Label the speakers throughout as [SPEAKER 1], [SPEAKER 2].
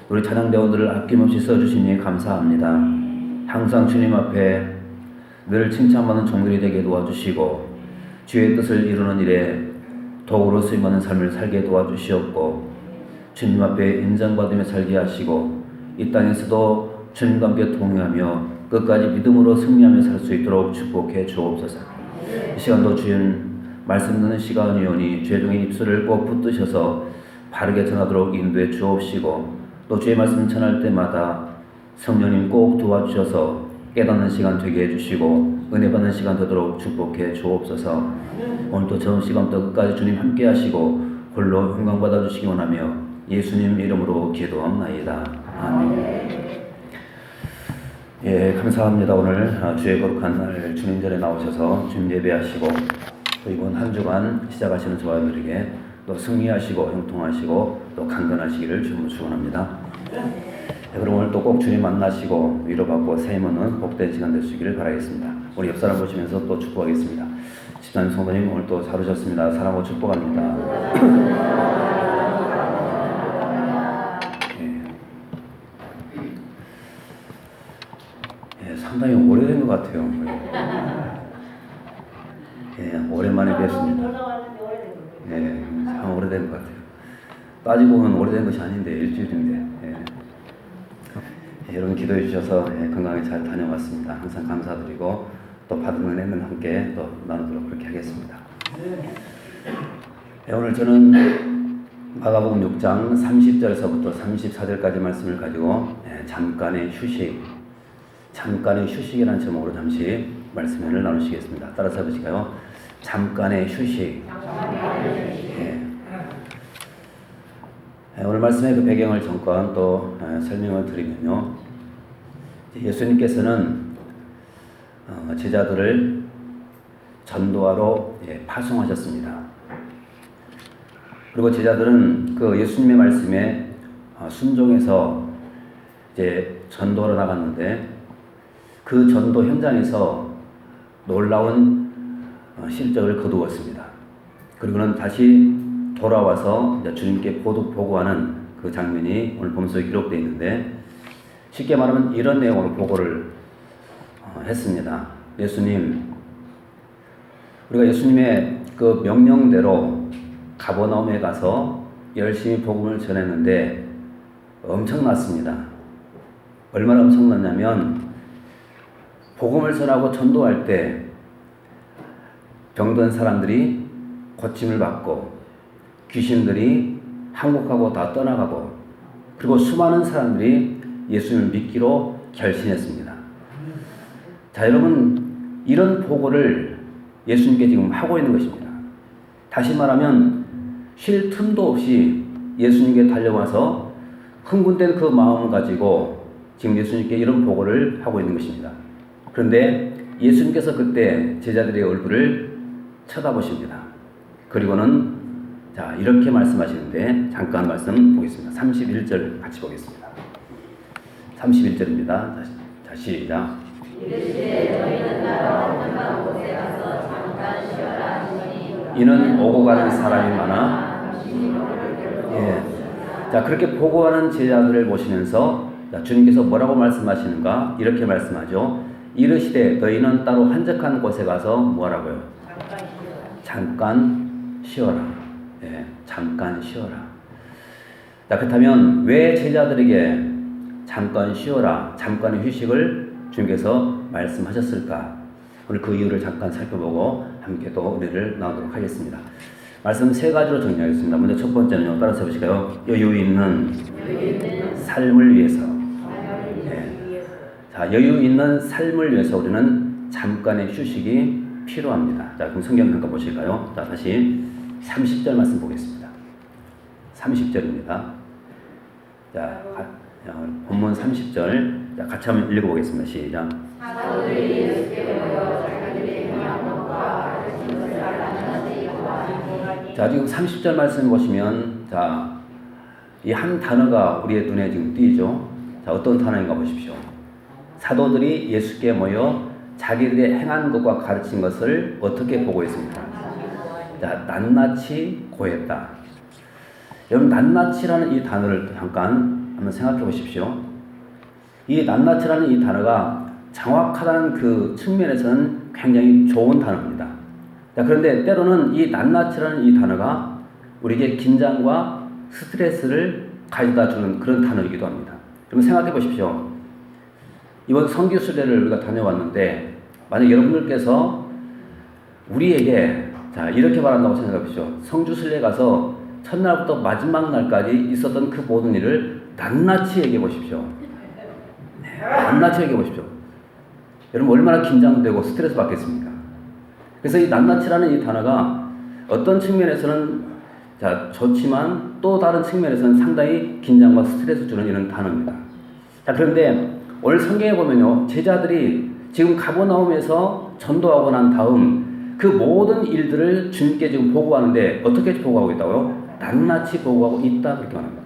[SPEAKER 1] 우리 찬양대원들을 아낌없이 써주시니 감사합니다. 항상 주님 앞에 늘 칭찬받는 종들이 되게 도와주시고 주의 뜻을 이루는 일에 도구로 쓰임받는 삶을 살게 도와주시옵고 주님 앞에 인정받으며 살게 하시고 이 땅에서도 주님과 함께 동행하며 끝까지 믿음으로 승리하며 살 수 있도록 축복해 주옵소서. 이 시간도 주님 말씀 듣는 시간이오니 주의 종의 입술을 꼭 붙드셔서 바르게 전하도록 인도해 주옵시고 또 주의 말씀 전할 때마다 성령님 꼭 도와주셔서 깨닫는 시간 되게 해주시고 은혜 받는 시간 되도록 축복해 주옵소서. 오늘도 전 시간부터 끝까지 주님 함께 하시고 홀로 영광 받아주시기 원하며 예수님 이름으로 기도합나이다. 아멘. 예, 감사합니다. 오늘 주의 거룩한 날 주님 전에 나오셔서 주님 예배하시고 또 이번 한 주간 시작하시는 저와 여러분에게 또 승리하시고 형통하시고 또 강건하시기를 주님으로 축원합니다. 네, 그럼 오늘 또 꼭 주님 만나시고 위로받고 세임하는 복된 시간 될 수 있기를 바라겠습니다. 우리 옆 사람 보시면서 또 축복하겠습니다. 집사님 성도님 오늘 또 잘 오셨습니다. 사랑하고 축복합니다. 예, 상당히 오래된 것 같아요. 예, 오랜만에 뵙습니다. 예, 참 오래된 것 같아요. 따지고 보면 오래된 것이 아닌데 일주일인데 여러분 기도해 주셔서 건강히 잘 다녀왔습니다. 항상 감사드리고 또 받은 은혜는 함께 또 나누도록 그렇게 하겠습니다. 오늘 저는 마가복음 6장 30절에서부터 34절까지 말씀을 가지고 잠깐의 휴식이라는 제목으로 잠시 말씀을 나누시겠습니다. 따라서 해보실까요? 잠깐의 휴식. 오늘 말씀의 그 배경을 잠깐 또 설명을 드리면요. 예수님께서는 제자들을 전도하러 파송하셨습니다. 그리고 제자들은 그 예수님의 말씀에 순종해서 이제 전도하러 나갔는데 그 전도 현장에서 놀라운 실적을 거두었습니다. 그리고는 다시 돌아와서 주님께 보고하는 그 장면이 오늘 본문에 기록되어 있는데 쉽게 말하면 이런 내용으로 보고를 했습니다. 예수님, 우리가 예수님의 그 명령대로 가버나움에 가서 열심히 복음을 전했는데 엄청났습니다. 얼마나 엄청났냐면 복음을 전하고 전도할 때 병든 사람들이 고침을 받고 귀신들이 항복하고 다 떠나가고 그리고 수많은 사람들이 예수님을 믿기로 결심했습니다. 자, 여러분 이런 보고를 예수님께 지금 하고 있는 것입니다. 다시 말하면 쉴 틈도 없이 예수님께 달려와서 흥분된 그 마음을 가지고 지금 예수님께 이런 보고를 하고 있는 것입니다. 그런데 예수님께서 그때 제자들의 얼굴을 쳐다보십니다. 그리고는 자, 이렇게 말씀하시는데 잠깐 말씀 보겠습니다. 31절 같이 보겠습니다. 31절입니다. 자, 시작. 이는 오고 가는 사람이 많아. 자, 그렇게 보고하는 제자들을 보시면서 자, 주님께서 뭐라고 말씀하시는가? 이렇게 말씀하죠. 이르시되 너희는 따로 한적한 곳에 가서 뭐하라고요? 잠깐 쉬어라. 잠깐 쉬어라. 자, 그렇다면 왜 제자들에게 잠깐 쉬어라, 잠깐의 휴식을 주님께서 말씀하셨을까? 오늘 그 이유를 잠깐 살펴보고 함께 또 은혜를 나누도록 하겠습니다. 말씀 세 가지로 정리하겠습니다. 먼저 첫 번째는요. 따라서 해보실까요? 여유 있는 삶을 위해서. 자, 여유 있는 삶을 위해서 우리는 잠깐의 휴식이 필요합니다. 자, 그럼 성경 잠깐 보실까요? 자, 다시 30절 말씀 보겠습니다. 30절입니다. 자, 본문 30절. 자, 같이 한번 읽어보겠습니다. 시작. 자, 지금 30절 말씀 보시면, 자, 이 한 단어가 우리의 눈에 지금 띄죠. 자, 어떤 단어인가 보십시오. 사도들이 예수께 모여 자기들의 행한 것과 가르친 것을 어떻게 보고 있습니까? 자, 낱낱이 고했다. 여러분, 낱낱이라는 이 단어를 잠깐 한번 생각해 보십시오. 이 낱낱이라는 이 단어가 정확하다는 그 측면에서는 굉장히 좋은 단어입니다. 자, 그런데 때로는 이 낱낱이라는 이 단어가 우리에게 긴장과 스트레스를 가져다 주는 그런 단어이기도 합니다. 여러분, 생각해 보십시오. 이번 성교 순례를 우리가 다녀왔는데, 만약 여러분들께서 우리에게 이렇게 말한다고 생각해 보십시오. 성주 순례 가서 첫날부터 마지막 날까지 있었던 그 모든 일을 낱낱이 얘기해 보십시오. 낱낱이 얘기해 보십시오. 여러분, 얼마나 긴장되고 스트레스 받겠습니까? 그래서 이 낱낱이라는 이 단어가 어떤 측면에서는 좋지만 또 다른 측면에서는 상당히 긴장과 스트레스 주는 이런 단어입니다. 자, 그런데 오늘 성경에 보면요, 제자들이 지금 가버나움에서 전도하고 난 다음 그 모든 일들을 주님께 지금 보고하는데 어떻게 보고하고 있다고요? 낱낱이 보고하고 있다, 그렇게 말합니다.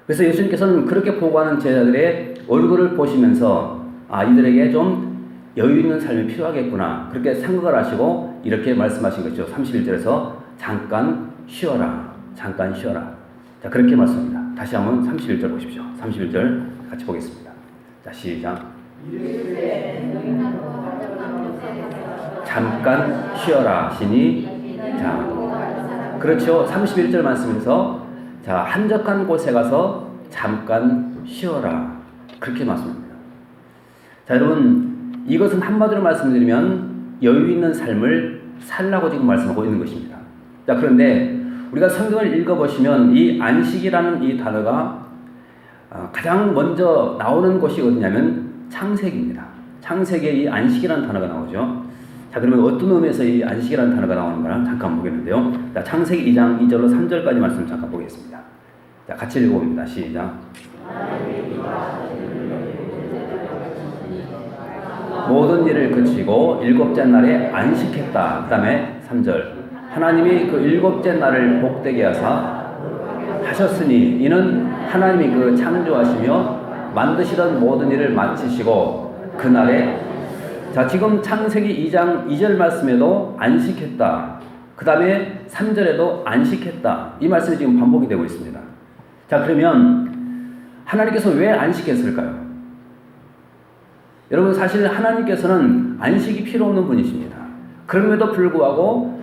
[SPEAKER 1] 그래서 예수님께서는 그렇게 보고하는 제자들의 얼굴을 보시면서 이들에게 좀 여유 있는 삶이 필요하겠구나, 그렇게 생각을 하시고 이렇게 말씀하신 것이죠. 31절에서 잠깐 쉬어라, 잠깐 쉬어라. 자, 그렇게 말씀합니다. 다시 한번 31절 보십시오. 31절 같이 보겠습니다. 자, 시작. 잠깐 쉬어라 하시니, 그렇죠. 31절 말씀에서 한적한 곳에 가서 잠깐 쉬어라, 그렇게 말씀합니다. 자, 여러분, 이것은 한마디로 말씀드리면 여유 있는 삶을 살라고 지금 말씀하고 있는 것입니다. 자, 그런데 우리가 성경을 읽어보시면 이 안식이라는 이 단어가 가장 먼저 나오는 곳이 어디냐면 창세기입니다. 창세기에 이 안식이라는 단어가 나오죠. 자, 그러면 어떤 의미에서 이 안식이라는 단어가 나오는가 잠깐 보겠는데요. 자, 창세기 2장 2절로 3절까지 말씀 잠깐 보겠습니다. 자, 같이 읽어봅니다. 시작. 모든 일을 그치고 일곱째 날에 안식했다. 그 다음에 3절. 하나님이 그 일곱째 날을 복되게 하셨으니 이는 하나님이 그 창조하시며 만드시던 모든 일을 마치시고 그날에, 자, 지금 창세기 2장 2절 말씀에도 안식했다. 그 다음에 3절에도 안식했다. 이 말씀이 지금 반복이 되고 있습니다. 자, 그러면 하나님께서 왜 안식했을까요? 여러분, 사실 하나님께서는 안식이 필요 없는 분이십니다. 그럼에도 불구하고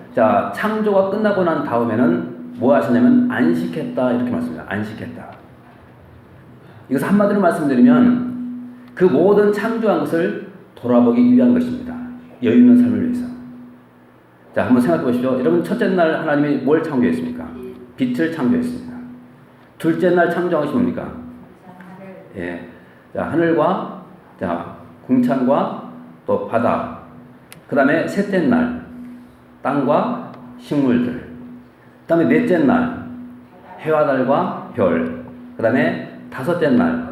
[SPEAKER 1] 창조가 끝나고 난 다음에는 뭐 하셨냐면 안식했다, 이렇게 말씀합니다. 안식했다. 이것을 한마디로 말씀드리면 그 모든 창조한 것을 돌아보기 위한 것입니다. 여유 있는 삶을 위해서. 자, 한번 생각해 보시죠. 여러분, 첫째 날 하나님이 뭘 창조했습니까? 빛을 창조했습니다. 둘째 날 창조한 것이 뭡니까? 예. 자, 하늘과 궁창과 또 바다. 그 다음에 셋째 날 땅과 식물들. 그 다음에 넷째 날 해와 달과 별. 그 다음에 다섯째 날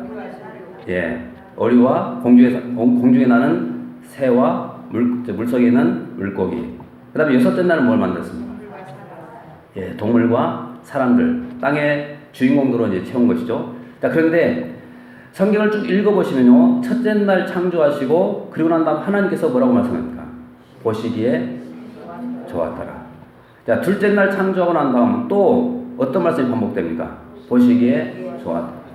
[SPEAKER 1] 어리와 공중에 나는 새와 물속에 있는 물고기. 그 다음에 여섯째 날은 뭘 만들었습니까? 동물과 사람들, 땅의 주인공들로 이제 채운 것이죠. 자, 그런데 성경을 쭉 읽어보시면요, 첫째 날 창조하시고 그리고 난 다음 하나님께서 뭐라고 말씀합니까? 보시기에 좋았더라. 자, 둘째 날 창조하고 난 다음 또 어떤 말씀이 반복됩니까? 보시기에 좋았더라.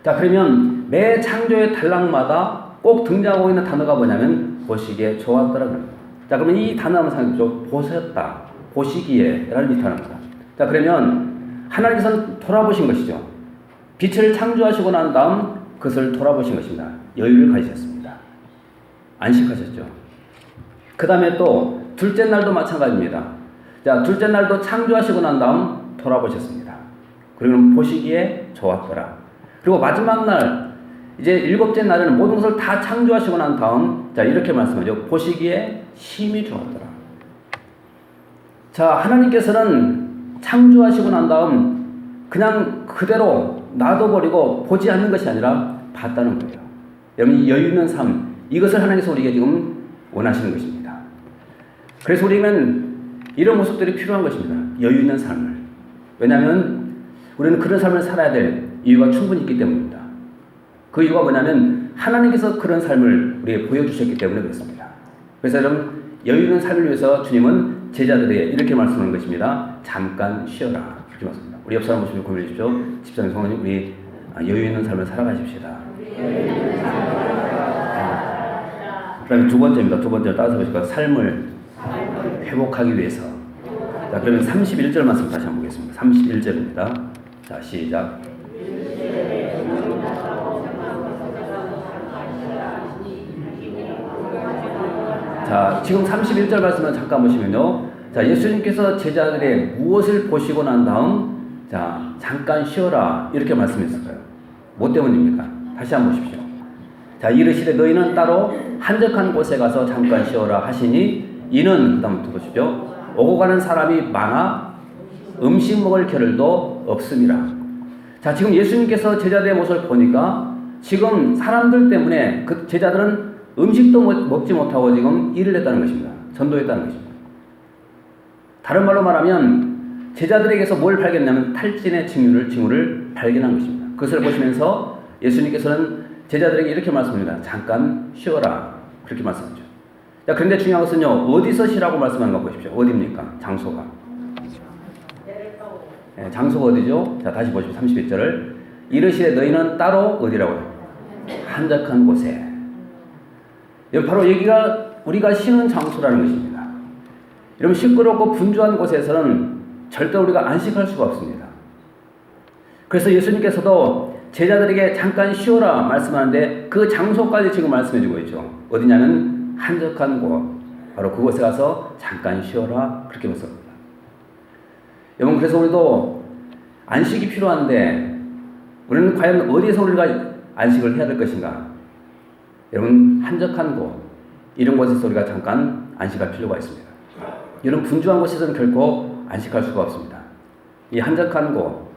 [SPEAKER 1] 자, 그러면 매 창조의 단락마다 꼭 등장하고 있는 단어가 뭐냐면 보시기에 좋았더라. 자, 그러면 이 단어 한번 생각해보죠. 보셨다, 보시기에 라는 이 단어입니다. 자, 그러면 하나님께서는 돌아보신 것이죠. 빛을 창조하시고 난 다음 그것을 돌아보신 것입니다. 여유를 가지셨습니다. 안식하셨죠. 그 다음에 또 둘째 날도 마찬가지입니다. 자, 둘째 날도 창조하시고 난 다음 돌아보셨습니다. 그리고 보시기에 좋았더라. 그리고 마지막 날, 이제 일곱째 날에는 모든 것을 다 창조하시고 난 다음, 이렇게 말씀하죠. 보시기에 심히 좋았더라. 자, 하나님께서는 창조하시고 난 다음 그냥 그대로 놔둬버리고 보지 않는 것이 아니라 봤다는 거예요. 여러분, 이 여유 있는 삶, 이것을 하나님께서 우리에게 지금 원하시는 것입니다. 그래서 우리는 이런 모습들이 필요한 것입니다. 여유 있는 삶을. 왜냐하면 우리는 그런 삶을 살아야 될 이유가 충분히 있기 때문입니다. 그 이유가 뭐냐면 하나님께서 그런 삶을 우리에게 보여주셨기 때문에 그렇습니다. 그래서 여러분, 여유 있는 삶을 위해서 주님은 제자들에게 이렇게 말씀하는 것입니다. 잠깐 쉬어라. 그렇게 맞습니다. 우리 옆 사람 모습을 고민해 주십시오. 집사님, 성도님, 우리 여유 있는 삶을 살아가십시다. 그 다음에 두 번째입니다. 두 번째로 따라서 보실까요? 삶을 회복하기 위해서. 자, 그러면 31절 말씀 다시 한번 보겠습니다. 31절입니다. 자, 시작. 자, 지금 31절 말씀을 잠깐 보시면요. 자, 예수님께서 제자들의 무엇을 보시고 난 다음, 자, 잠깐 쉬어라. 이렇게 말씀했을까요? 뭐 때문입니까? 다시 한번 보십시오. 자, 이르시되 너희는 따로 한적한 곳에 가서 잠깐 쉬어라 하시니 이는, 그 다음 또 보십시오. 오고 가는 사람이 많아 음식 먹을 겨를도 없음이라. 자, 지금 예수님께서 제자들의 모습을 보니까 지금 사람들 때문에 그 제자들은 음식도 먹지 못하고 지금 일을 했다는 것입니다. 전도했다는 것입니다. 다른 말로 말하면 제자들에게서 뭘 발견했냐면 탈진의 징후를 발견한 것입니다. 그것을 보시면서 예수님께서는 제자들에게 이렇게 말씀합니다. 잠깐 쉬어라. 그렇게 말씀하죠. 자, 그런데 중요한 것은요. 어디서 쉬라고 말씀하는 거 보십시오. 어디입니까? 장소가. 네, 장소가 어디죠? 자, 다시 보십시오. 31절을. 이르시되 너희는 따로 어디라고요? 한적한 곳에. 바로 여기가 우리가 쉬는 장소라는 것입니다. 여러분, 시끄럽고 분주한 곳에서는 절대 우리가 안식할 수가 없습니다. 그래서 예수님께서도 제자들에게 잠깐 쉬어라 말씀하는데 그 장소까지 지금 말씀해주고 있죠. 어디냐면 한적한 곳, 바로 그곳에 가서 잠깐 쉬어라 그렇게 말씀합니다. 여러분, 그래서 우리도 안식이 필요한데 우리는 과연 어디에서 우리가 안식을 해야 될 것인가? 여러분, 한적한 곳, 이런 곳에서 우리가 잠깐 안식할 필요가 있습니다. 이런 분주한 곳에서는 결코 안식할 수가 없습니다. 이 한적한 곳,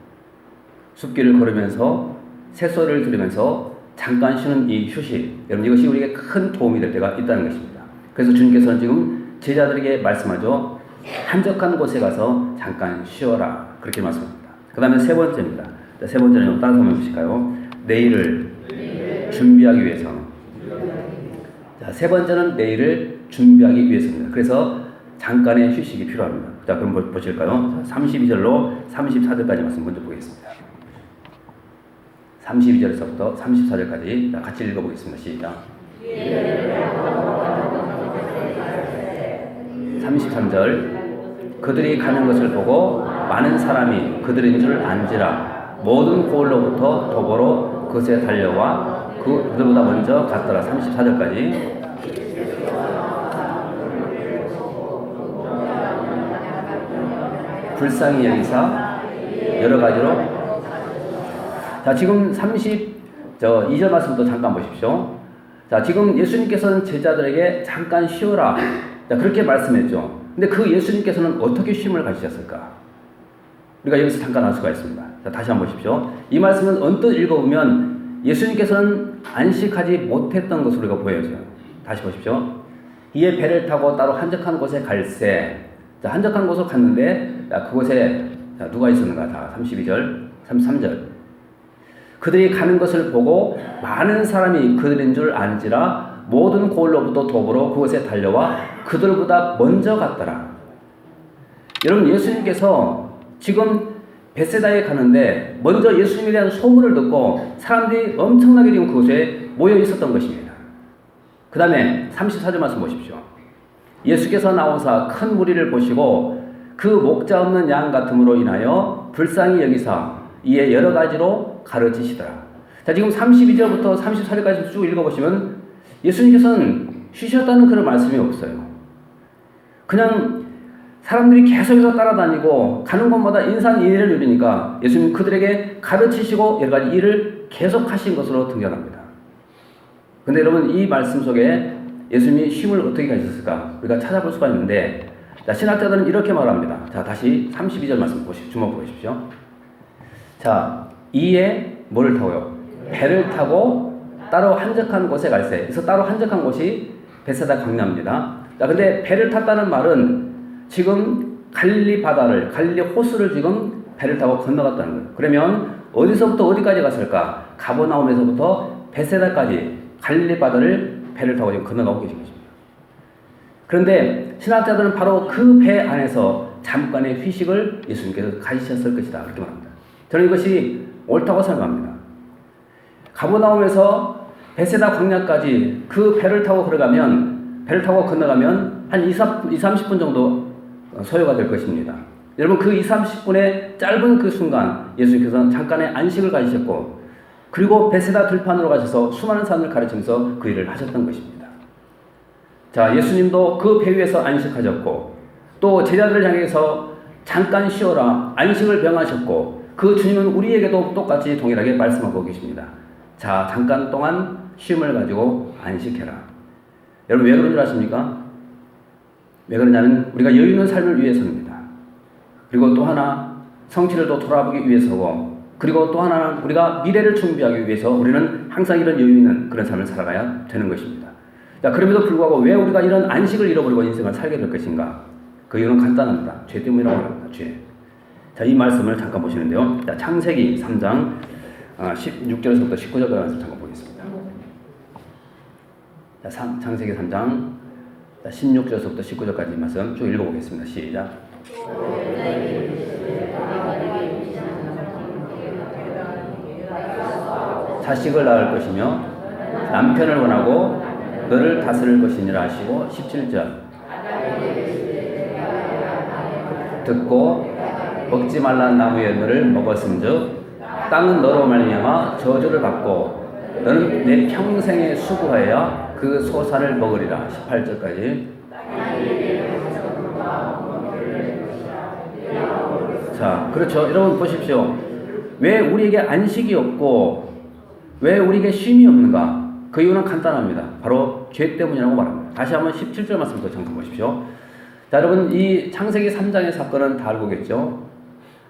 [SPEAKER 1] 숲길을 걸으면서 새소리를 들으면서 잠깐 쉬는 이 휴식, 여러분, 이것이 우리에게 큰 도움이 될 때가 있다는 것입니다. 그래서 주님께서는 지금 제자들에게 말씀하죠. 한적한 곳에 가서 잠깐 쉬어라 그렇게 말씀합니다. 그 다음에 세 번째입니다. 세 번째는 따라서 한번 보실까요? 내일을 준비하기 위해서. 자, 세 번째는 내일을 준비하기 위해서입니다. 그래서 잠깐의 휴식이 필요합니다. 자, 그럼 보실까요? 32절로 34절까지 말씀 먼저 보겠습니다. 32절에서부터 34절까지 자, 같이 읽어보겠습니다. 시작. 33절. 그들이 가는 것을 보고 많은 사람이 그들인 줄 안지라 모든 고을로부터 도보로 그것에 달려와 그들보다 먼저 갔더라. 34절까지. 불쌍히 여기사 여러 가지로. 자, 지금 2절 말씀도 잠깐 보십시오. 자, 지금 예수님께서는 제자들에게 잠깐 쉬어라. 자, 그렇게 말씀했죠. 근데 그 예수님께서는 어떻게 쉼을 가지셨을까? 우리가 여기서 잠깐 알 수가 있습니다. 자, 다시 한번 보십시오. 이 말씀은 언뜻 읽어보면 예수님께서는 안식하지 못했던 것으로 우리가 보여져요. 다시 보십시오. 이에 배를 타고 따로 한적한 곳에 갈새. 자, 한적한 곳으로 갔는데, 자, 그곳에 자, 누가 있었는가? 자, 32절, 33절. 그들이 가는 것을 보고 많은 사람이 그들인 줄 안지라 모든 고을로부터 도보로 그곳에 달려와 그들보다 먼저 갔더라. 여러분, 예수님께서 지금 벳세다에 가는데 먼저 예수님에 대한 소문을 듣고 사람들이 엄청나게 지금 그곳에 모여 있었던 것입니다. 그 다음에 34절 말씀 보십시오. 예수께서 나오사 큰 무리를 보시고 그 목자 없는 양 같음으로 인하여 불쌍히 여기사 이에 여러 가지로 가르치시더라. 자, 지금 32절부터 34절까지 쭉 읽어보시면 예수님께서는 쉬셨다는 그런 말씀이 없어요. 그냥 사람들이 계속해서 따라다니고 가는 곳마다 인산인해를 누리니까 예수님 그들에게 가르치시고 여러 가지 일을 계속 하신 것으로 등장합니다. 근데 여러분, 이 말씀 속에 예수님이 쉼을 어떻게 가지셨을까? 우리가 찾아볼 수가 있는데, 자, 신학자들은 이렇게 말합니다. 자, 다시 32절 말씀 주목해 보십시오. 자, 이에 뭐를 타고요? 배를 타고 따로 한적한 곳에 갈새. 그래서 따로 한적한 곳이 벳세다 강야입니다. 자, 근데 배를 탔다는 말은 지금 갈릴리 바다를, 갈릴리 호수를 지금 배를 타고 건너갔다는 거예요. 그러면 어디서부터 어디까지 갔을까? 가버나움에서부터 벳세다까지 갈릴리 바다를 배를 타고 지금 건너가고 계신 것입니다. 그런데 신학자들은 바로 그 배 안에서 잠깐의 휴식을 예수님께서 가지셨을 것이다. 그렇게 말합니다. 저는 이것이 옳다고 생각합니다. 가버나움에서 베세다 광야까지 그 배를 타고 건너가면 한 30분 정도 소요가 될 것입니다. 여러분 그 30분의 짧은 그 순간 예수님께서는 잠깐의 안식을 가지셨고 그리고 베세다 들판으로 가셔서 수많은 사람을 가르치면서 그 일을 하셨던 것입니다. 자, 예수님도 그 배 위에서 안식하셨고 또 제자들을 향해서 잠깐 쉬어라 안식을 명하셨고 그 주님은 우리에게도 똑같이 동일하게 말씀하고 계십니다. 자, 잠깐 동안 쉼을 가지고 안식해라. 여러분 왜 그런 줄 아십니까? 왜 그러냐면 우리가 여유 있는 삶을 위해서입니다. 그리고 또 하나 성취를 또 돌아보기 위해서고 그리고 또 하나는 우리가 미래를 준비하기 위해서 우리는 항상 이런 여유 있는 그런 삶을 살아가야 되는 것입니다. 자, 그럼에도 불구하고 왜 우리가 이런 안식을 잃어버리고 인생을 살게 될 것인가? 그 이유는 간단합니다. 죄 때문이라고 합니다. 죄. 자, 이 말씀을 잠깐 보시는데요. 자, 창세기 3장 16절에서부터 19절까지 말씀 잠깐 보겠습니다. 자, 창세기 3장 16절에서부터 19절까지 말씀 쭉 읽어보겠습니다. 시작. 자식을 낳을 것이며 남편을 원하고 너를 다스릴 것이니라 하시고 17절 듣고 먹지 말란 나무의 열매를 먹었은즉 땅은 너로 말미암아 저주를 받고 너는 내 평생에 수고하여 그 소산을 먹으리라. 18절까지. 자, 그렇죠. 여러분 보십시오. 왜 우리에게 안식이 없고 왜 우리에게 쉼이 없는가? 그 이유는 간단합니다. 바로 죄 때문이라고 말합니다. 다시 한번 17절 말씀부터 잠깐 보십시오. 자, 여러분 이 창세기 3장의 사건은 다 알고 계시죠?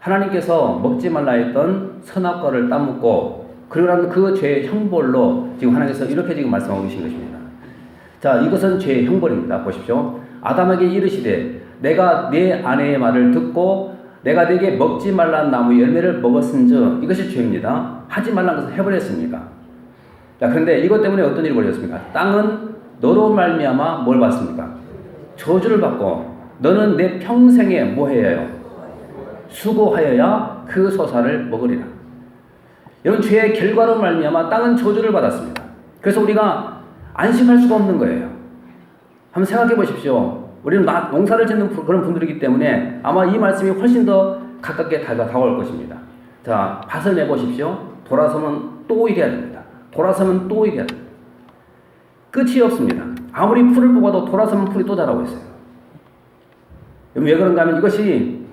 [SPEAKER 1] 하나님께서 먹지 말라 했던 선악과를 따먹고 그러한 그 죄의 형벌로 지금 하나님께서 이렇게 지금 말씀하고 계신 것입니다. 자, 이것은 죄의 형벌입니다. 보십시오. 아담에게 이르시되 내가 내 아내의 말을 듣고 내가 네게 먹지 말란 나무 열매를 먹었은즉 이것이 죄입니다. 하지 말라는 것을 해버렸습니까? 자, 그런데 이것 때문에 어떤 일이 벌어졌습니까? 땅은 너로 말미암아 뭘 받습니까? 저주를 받고 너는 내 평생에 뭐 해야 해요? 수고하여야 그 소산을 먹으리라. 이런 죄의 결과로 말미암아 땅은 저주를 받았습니다. 그래서 우리가 안식할 수가 없는 거예요. 한번 생각해 보십시오. 우리는 농사를 짓는 그런 분들이기 때문에 아마 이 말씀이 훨씬 더 가깝게 다가올 것입니다. 자, 밭을 내보십시오. 돌아서면 또 일해야 됩니다. 돌아서면 또 일해야 됩니다. 끝이 없습니다. 아무리 풀을 뽑아도 돌아서면 풀이 또 자라고 있어요. 왜 그런가 하면 이것이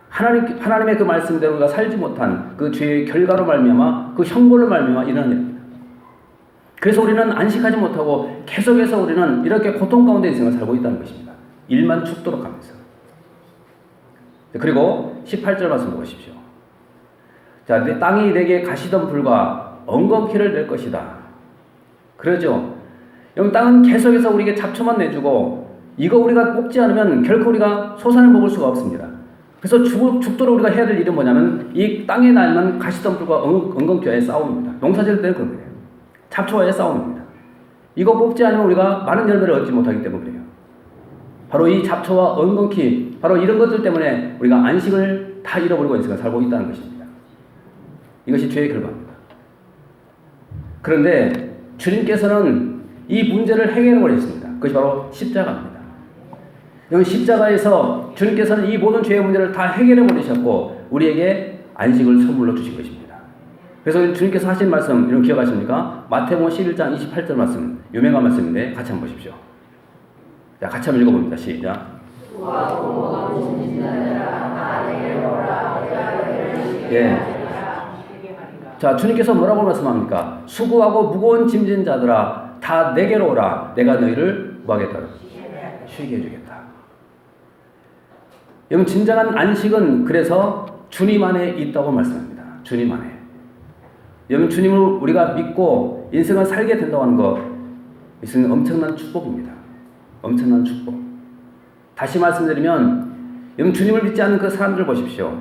[SPEAKER 1] 하나님의 그 말씀대로 우리가 살지 못한 그 죄의 결과로 말미암아 그 형벌로 말미암아 일어나는 일입니다. 그래서 우리는 안식하지 못하고 계속해서 우리는 이렇게 고통 가운데 인생을 살고 있다는 것입니다. 일만 죽도록 하면서. 그리고 18절 말씀 보십시오. 자, 내 땅이 내게 가시던 불과 엉겅퀴를 낼 것이다. 그러죠. 여러분 땅은 계속해서 우리에게 잡초만 내주고 이거 우리가 뽑지 않으면 결코 우리가 소산을 먹을 수가 없습니다. 그래서 죽도록 우리가 해야 될 일은 뭐냐면 이 땅에 날만 가시덤불과 엉겅퀴와의 싸움입니다. 농사질 때는 그런 거예요. 잡초와의 싸움입니다. 이거 뽑지 않으면 우리가 많은 열매를 얻지 못하기 때문에 그래요. 바로 이 잡초와 엉겅퀴, 바로 이런 것들 때문에 우리가 안식을 다 잃어버리고 인생을 살고 있다는 것입니다. 이것이 죄의 결과입니다. 그런데 주님께서는 이 문제를 해결해 버렸습니다. 그것이 바로 십자가입니다. 여러분 십자가에서 주님께서는 이 모든 죄의 문제를 다 해결해 버리셨고 우리에게 안식을 선물로 주신 것입니다. 그래서 주님께서 하신 말씀 이런 기억하십니까? 마태복음 11장 28절 말씀 유명한 말씀인데 같이 한번 보십시오. 자, 같이 한번 읽어봅니다. 시작. 예. 자, 주님께서 뭐라고 말씀합니까? 수고하고 무거운 짐진 자들아 다 내게로 오라. 내가 너희를 뭐 하겠다? 쉬게 해주겠다. 여러분 진정한 안식은 그래서 주님 안에 있다고 말씀합니다. 주님 안에. 여러분 주님을 우리가 믿고 인생을 살게 된다고 하는 것 이것은 엄청난 축복입니다. 엄청난 축복. 다시 말씀드리면 여러분 주님을 믿지 않는 그 사람들 보십시오.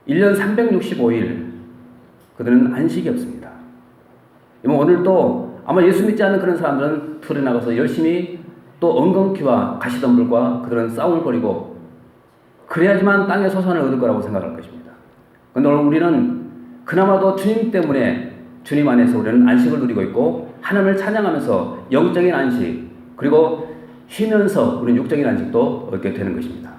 [SPEAKER 1] 1년 365일 그들은 안식이 없습니다. 여러분 오늘도 아마 예수 믿지 않는 그런 사람들은 틀에 나가서 열심히 또 엉겅퀴와 가시덤불과 그들은 싸움을 벌이고 그래야지만 땅의 소산을 얻을 거라고 생각할 것입니다. 그런데 오늘 우리는 그나마도 주님 때문에 주님 안에서 우리는 안식을 누리고 있고 하나님을 찬양하면서 영적인 안식 그리고 쉬면서 우리는 육적인 안식도 얻게 되는 것입니다.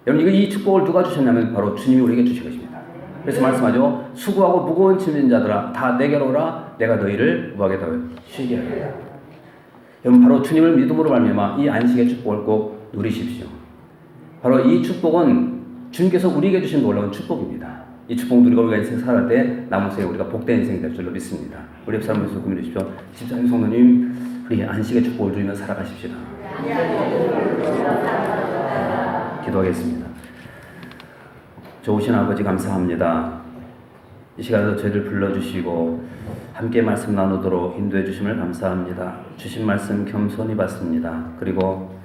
[SPEAKER 1] 여러분 이 축복을 누가 주셨냐면 바로 주님이 우리에게 주신 것입니다. 그래서 말씀하죠. 수고하고 무거운 짐진 자들아 다 내게로 오라 내가 너희를 무하게 더 쉬게 하리라. 여러분 바로 주님을 믿음으로 말미암아 이 안식의 축복을 꼭 누리십시오. 바로 이 축복은 주님께서 우리에게 주신 놀라운 축복입니다. 이 축복 누리고 우리가 인생 살아갈 때 남은 생에 우리가 복된 인생이 될 줄로 믿습니다. 우리 옆 사람에서 고민해 주십시오. 집사님 성도님 우리 안식의 축복을 누리며 살아가십시다. 기도하겠습니다. 좋으신 아버지 감사합니다. 이 시간에도 저희를 불러주시고 함께 말씀 나누도록 인도해 주심을 감사합니다. 주신 말씀 겸손히 받습니다. 그리고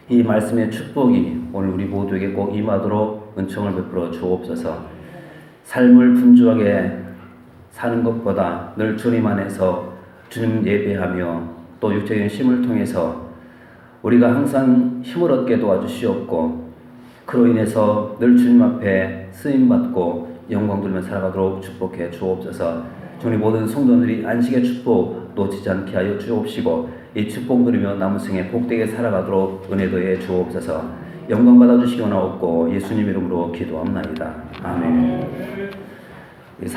[SPEAKER 1] 이 말씀의 축복이 오늘 우리 모두에게 꼭 임하도록 은총을 베풀어 주옵소서. 삶을 분주하게 사는 것보다 늘 주님 안에서 주님 예배하며 또 육적인 쉼을 통해서 우리가 항상 힘을 얻게 도와주시옵고 그로 인해서 늘 주님 앞에 쓰임받고 영광 돌며 살아가도록 축복해 주옵소서. 주님 모든 성도들이 안식의 축복 놓치지 않게 하여 주옵시고 이 축복 누리며 남은 생에 복되게 살아가도록 은혜 더해 주옵소서. 영광 받아주시기 원하옵고 예수님 이름으로 기도합나이다. 아멘.